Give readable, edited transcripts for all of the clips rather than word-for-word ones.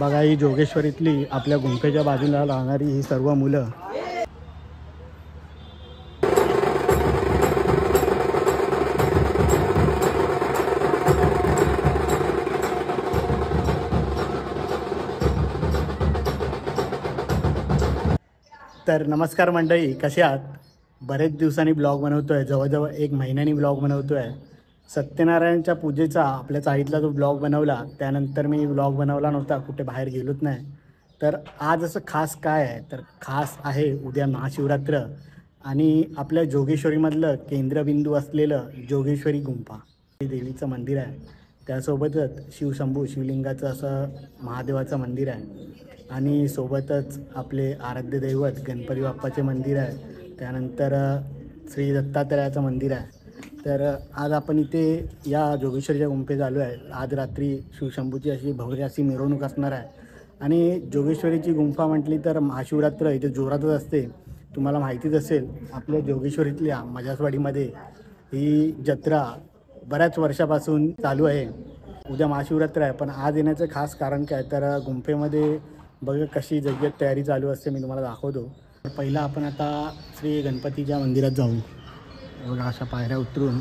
बघा ही जोगेश्वरीतली आपल्या गुंफेच्या बाजूला राहणारी ही सर्व मुलं तर नमस्कार मंडळी, कसे आहात? बरेच दिवसांनी ब्लॉग बनवतोय, जवळजवळ 1 महिन्यानी ब्लॉग बनवतोय। सत्यनारायणच्या पूजेचा आपल्या चाळीतला जो ब्लॉग बनवला त्यानंतर मी ब्लॉग बनवला नव्हता, कुठे बाहेर गेलोच नाही। तर आज असं खास काय आहे तर खास आहे उद्या महाशिवरात्र आणि आपल्या जोगेश्वरीमधलं केंद्रबिंदू असलेलं जोगेश्वरी गुंफा देवीचं मंदिर आहे। त्यासोबतच शिवशंभू शिवलिंगाचं असं महादेवाचं मंदिर आहे आणि सोबतच आपले आराध्य दैवत गणपती बाप्पाचे मंदिर आहे। त्यानंतर श्री दत्तात्रयाचं मंदिर आहे। तर आज आपण इथे या जोगेश्वरीच्या गुंफेत आलो आहे। आज रात्री शिवशंभूची अशी भव्य अशी मिरवणूक असणार आहे आणि जोगेश्वरीची गुंफा म्हटली तर महाशिवरात्र इथे जोरातच असते। तुम्हाला माहितीच असेल आपल्या जोगेश्वरीतल्या मजासवाडीमध्ये ही जत्रा बऱ्याच वर्षापासून चालू आहे। उद्या महाशिवरात्र आहे, पण आज येण्याचं खास कारण काय तर गुंफेमध्ये बघा कशी जय्यत तयारी चालू असते, मी तुम्हाला दाखवतो। पहिला आपण आता श्री गणपतीच्या मंदिरात जाऊ। बघा अशा पायऱ्या उतरून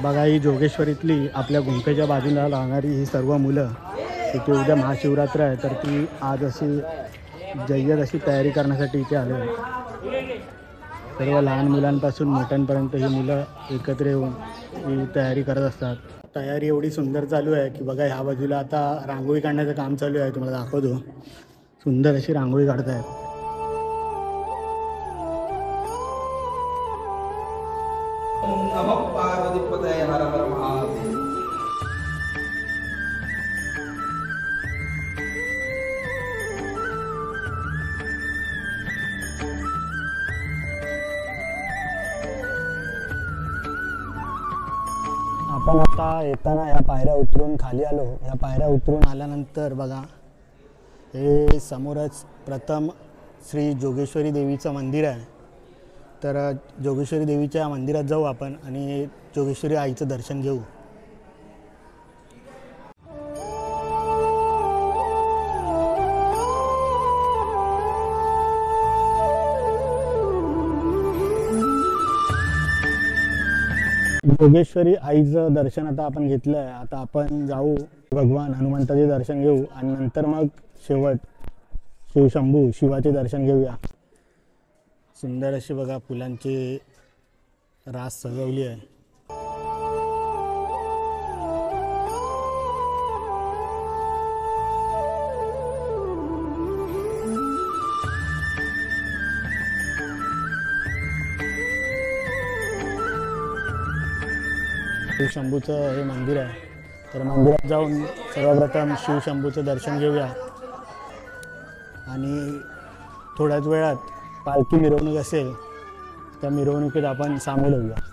बघा ही जोगेश्वरीतली आपल्या गुंफेच्या बाजूला राहणारी ही सर्व मुलं इथे उद्या महाशिवरात्र आहे तर ती आज अशी जय्यत अशी तयारी करण्यासाठी इथे आले आहे। सर्व लहान मुलांपासून मोठ्यांपर्यंत ही मुलं एकत्र येऊन ही तयारी करत असतात। तयारी एवढी सुंदर चालू आहे की बघा ह्या बाजूला आता रांगोळी काढण्याचं काम चालू आहे, तुम्हाला दाखवतो। सुंदर अशी रांगोळी काढत आहेत। आपण आता येताना या पायऱ्या उतरून खाली आलो। या पायऱ्या उतरून आल्यानंतर बघा हे समोरच प्रथम श्री जोगेश्वरी देवीचं मंदिर आहे। तर जोगेश्वरी देवीच्या मंदिरात जाऊ आपण आणि जोगेश्वरी आईचं दर्शन घेऊ। जोगेश्वरी आईचं दर्शन आता आपण घेतलं आहे। आता आपण जाऊ भगवान हनुमंताचे दर्शन घेऊ आणि नंतर मग शेवट शिवशंभू शिवाचे दर्शन घेऊया। सुंदर अशी बघा फुलांची रास सजवली आहे। शिवशंभूचं हे मंदिर आहे, तर मंदिरात जाऊन सर्वप्रथम शिवशंभूचं दर्शन घेऊया आणि थोड्याच वेळात पालखी मिरवणूक असेल त्या मिरवणुकीत आपण सामील होऊया।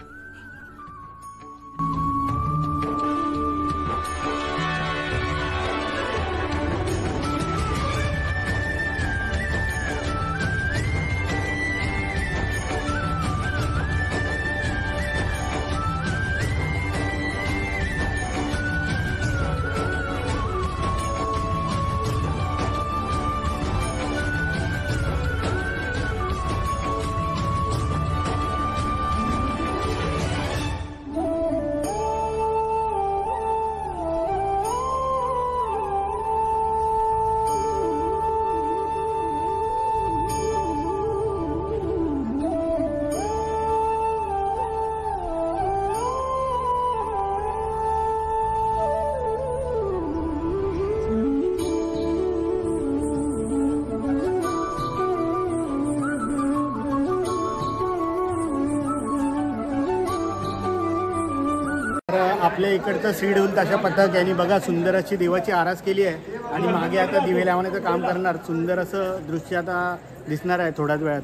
आपल्या इकडचं सीड अशा पद्धत यांनी बघा सुंदर अशी देवाची आरास केली आहे आणि मागे आता दिवे लावण्याचं काम करणार. सुंदर असं दृश्य आता दिसणार आहे थोड्याच वेळात.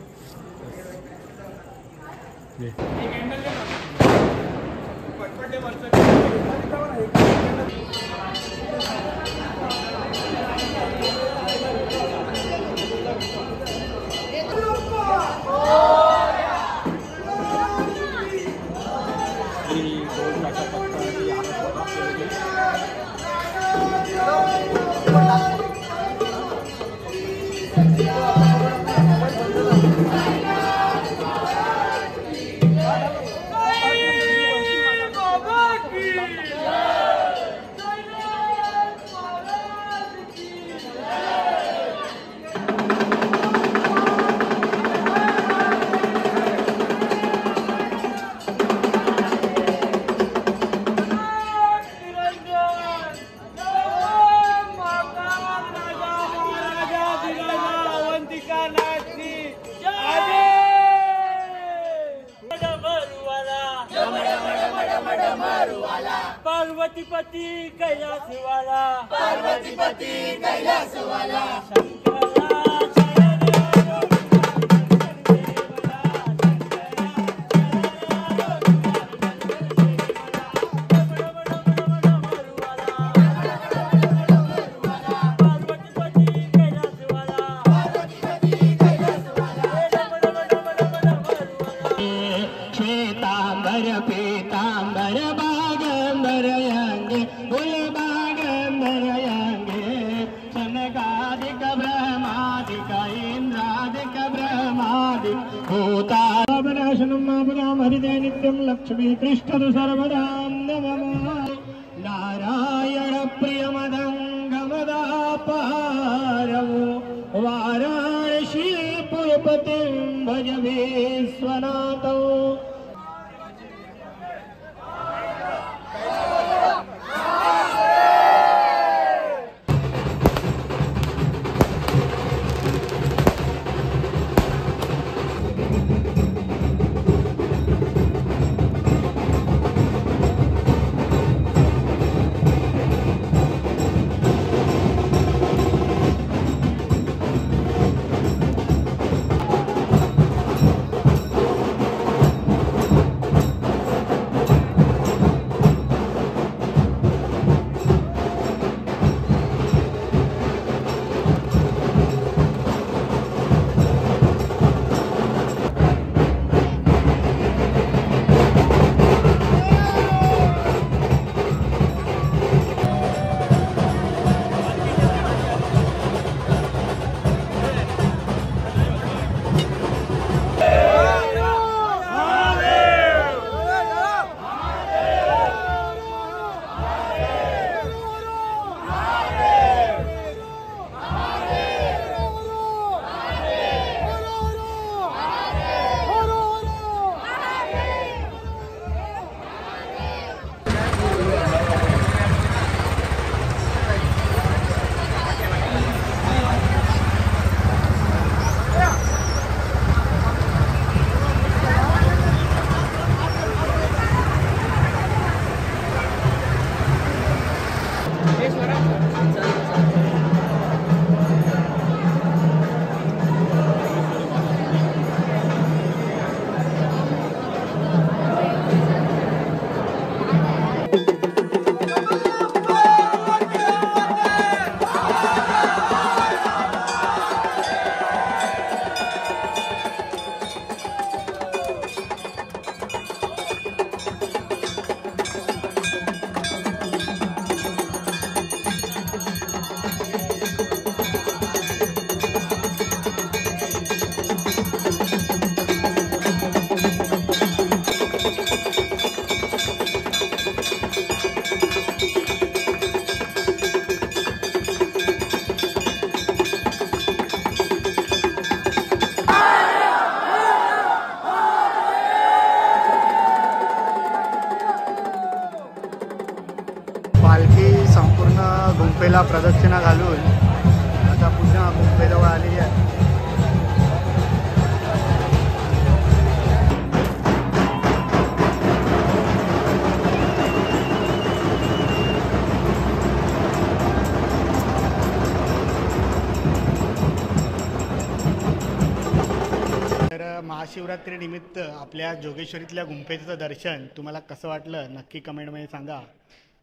पार्वतीपति कैलासवाला, पार्वतीपति कैलासवाला, श्वेतांबर पीतांबर बागंबर यांगे फुलबागंबर यांगे सनकादिक ब्रह्मादिक इंद्रादिक ब्रह्मादिक भूतावनाशनं मापदां हरिते नित्यं लक्ष्मी तिष्ठतु सर्वदा नमः. नारायण प्रियमदङ्गमदापारवो वाराणसी पुरपतिं भज विश्वनाथो. गुंफेला प्रदक्षिणा घालून आता पुन्हा गुंफेजवळ आलेली आहे. महाशिवरात्रीनिमित्त आपल्या जोगेश्वरीतल्या गुंफेचं दर्शन तुम्हाला कसं वाटलं नक्की कमेंटमध्ये सांगा.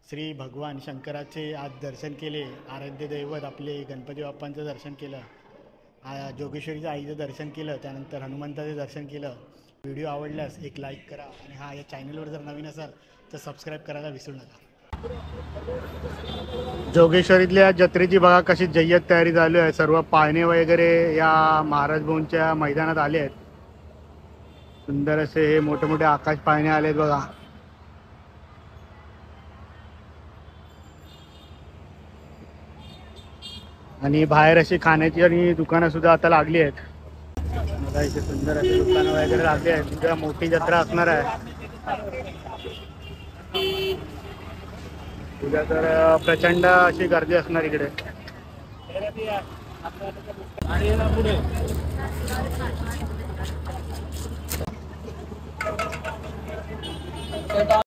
श्री भगवान शंकराचे आज दर्शन केले, आराध्य दैवत आपले गणपती बाप्पांचं दर्शन केलं, जोगेश्वरीच्या आईचं दर्शन केलं, त्यानंतर हनुमंताचं दर्शन केलं. व्हिडिओ आवडल्यास एक लाईक करा आणि या चॅनलवर जर नवीन असाल तर सबस्क्राईब करायला विसरू नका. जोगेश्वरीतल्या जत्रेची बघा कशी जय्यत तयारी चालू आहे. सर्व पाळणे वगैरे या महाराज भवनच्या मैदानात आले आहेत. सुंदर असे हे मोठे मोठे आकाश पाळणे आलेत बघा. आणि बाहेर अशी खाण्याची आणि दुकानं सुद्धा आता लागली आहेत. मला इथे सुंदर अशी दुकानं वगैरे लागली आहेत. उद्या मोठी जत्रा असणार आहे. उद्या तर प्रचंड अशी गर्दी असणार इकडे.